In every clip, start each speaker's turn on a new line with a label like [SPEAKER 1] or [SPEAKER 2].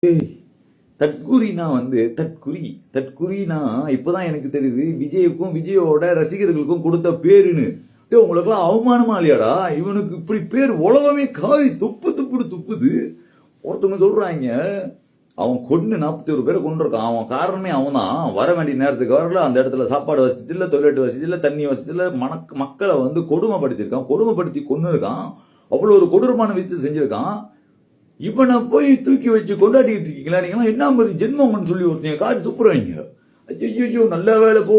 [SPEAKER 1] ஏய், தற்குறினா தற்குறினா இப்பதான் எனக்கு தெரியுது விஜய்க்கும் விஜயோட ரசிகர்களுக்கும் கொடுத்த பேருன்னு. உங்களுக்கெல்லாம் அவமானமா இல்லையாடா? இவனுக்கு இப்படி பேர் உலகமே காரி துப்புது. ஒருத்தவங்க சொல்றாங்க அவன் கொண்டு 41 பேரை கொண்டிருக்கான். அவன் காரணமே அவன் தான். வர வேண்டிய நேரத்துக்கு வரல, அந்த இடத்துல சாப்பாடு வசதி இல்லை, தொழிலாட்டு வசதி இல்லை, தண்ணி வசதி இல்லை, மக்களை கொடுமைப்படுத்தி கொண்டு இருக்கான். அவ்வளவு ஒரு கொடூரமான விஷயத்தை செஞ்சிருக்கான். இவனை போய் தூக்கி வச்சு கொண்டாடிக்கிட்டு இருக்கீங்களா? நீங்களாம் என்ன மாதிரி ஜென்மம்னு சொல்லி ஒருத்தங்க காரி துப்புறாங்க. ஐயோ நல்ல வேலை போ.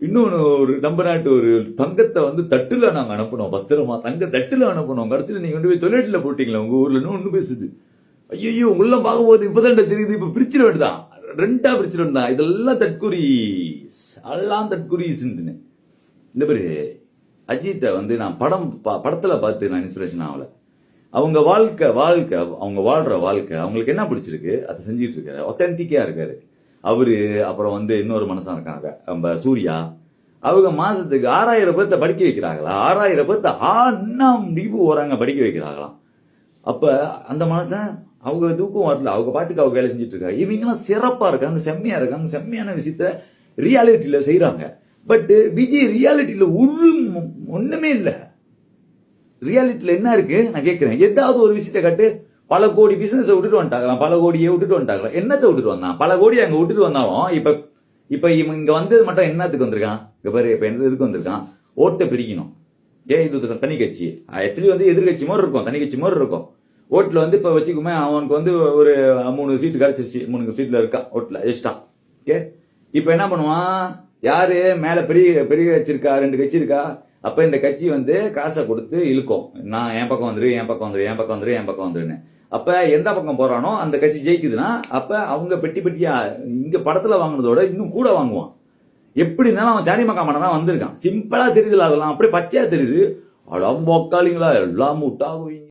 [SPEAKER 1] இன்னொன்னு ஒரு நம்ம நாட்டு ஒரு தங்கத்தை தட்டுல நாங்க அனுப்பணும், பத்திரமா தங்க தட்டுல அனுப்பணும். கடைசியில் நீங்க கொண்டு போய் தொழிலாட்டில போட்டீங்களா? உங்க ஊர்ல ஒண்ணு பேசுது. ஐயோ உங்களெல்லாம் பார்க்கும்போது இப்பதான் தெரியுது. இப்ப பிரிச்சிட வேண்டியதான், ரெண்டா பிரிச்சிட வேண்டியதான். இதெல்லாம் தற்குறீஸ், எல்லாம் தற்குறீஸ். இந்த பேரு அஜித்தை நான் படத்துல பார்த்து நான் இன்ஸ்பிரேஷன் ஆகல. அவங்க வாழ்க்கை அவங்க வாழ்ற வாழ்க்கை அவங்களுக்கு என்ன பிடிச்சிருக்கு அதை செஞ்சுட்டு இருக்காரு. ஒத்தன்டிக்கா இருக்காரு அவரு. அப்புறம் இன்னொரு மனுஷன் இருக்காங்க நம்ம சூர்யா. அவங்க மாசத்துக்கு 6000 பேர்த்த படிக்க வைக்கிறாங்களா? 6000 பேர்த்த அண்ணாம் டிபு வராங்க படிக்க வைக்கிறாங்களாம். அப்ப அந்த மனுஷன் அவங்க தூக்கம் வரல, அவங்க பாட்டுக்கு அவங்க வேலை செஞ்சுட்டு இருக்காங்க. இவங்கெல்லாம் சிறப்பா இருக்காங்க, செம்மையா இருக்காங்க, செம்மையான விஷயத்த ரியாலிட்டியில செய்யறாங்க. பட் விஜய் ரியாலிட்டியில ஒண்ணுமே இல்லை. ரியாலிட்டியில என்ன இருக்கு நான் கேட்கிறேன். ஏதாவது ஒரு விஷயத்தை கட்டு. பல கோடி பிசினஸ் விட்டுட்டு வந்துட்டாங்களாம், பல கோடியை விட்டுட்டு வந்துட்டாங்களாம். என்னத்தை விட்டுட்டு வந்தான்? பல கோடி அங்க விட்டுட்டு வந்தாலும் இப்ப இங்க வந்தது மட்டும் என்னத்துக்கு வந்திருக்கான்? இங்க பாரு, இப்ப எதுக்கு வந்திருக்கான்? ஓட்டை பிரிக்கணும். இது தனி கட்சி ஆக்சுவலி எதிர்கட்சி மாதிரி இருக்கும், தனி கட்சி மாதிரி இருக்கும். ஓட்டுல இப்ப வச்சுக்குமே அவனுக்கு ஒரு 3 சீட்டு கிடைச்சிருச்சு, 3 சீட்ல இருக்கான் ஓட்டுல ஜெயிச்சிட்டான். ஓகே, இப்ப என்ன பண்ணுவான்? யாரு மேல பெரிய கட்சி இருக்கா, 2 கட்சி இருக்கா. அப்ப இந்த கட்சி காசை கொடுத்து இழுக்கும். நான் என் பக்கம் வந்துருன்னு. அப்ப எந்த பக்கம் போறானோ அந்த கட்சி ஜெயிக்குதுன்னா அப்ப அவங்க பெட்டியா இங்க படத்துல வாங்கினதோட இன்னும் கூட வாங்குவான். எப்படி இருந்தாலும் அவன் ஜானி மக்காமனா தான் வந்திருக்கான். சிம்பிளா தெரியுதுல, அதெல்லாம் அப்படியே பச்சையா தெரியுது. அடம் போக்காளிங்களா எல்லாம் முட்டாகுவீங்க.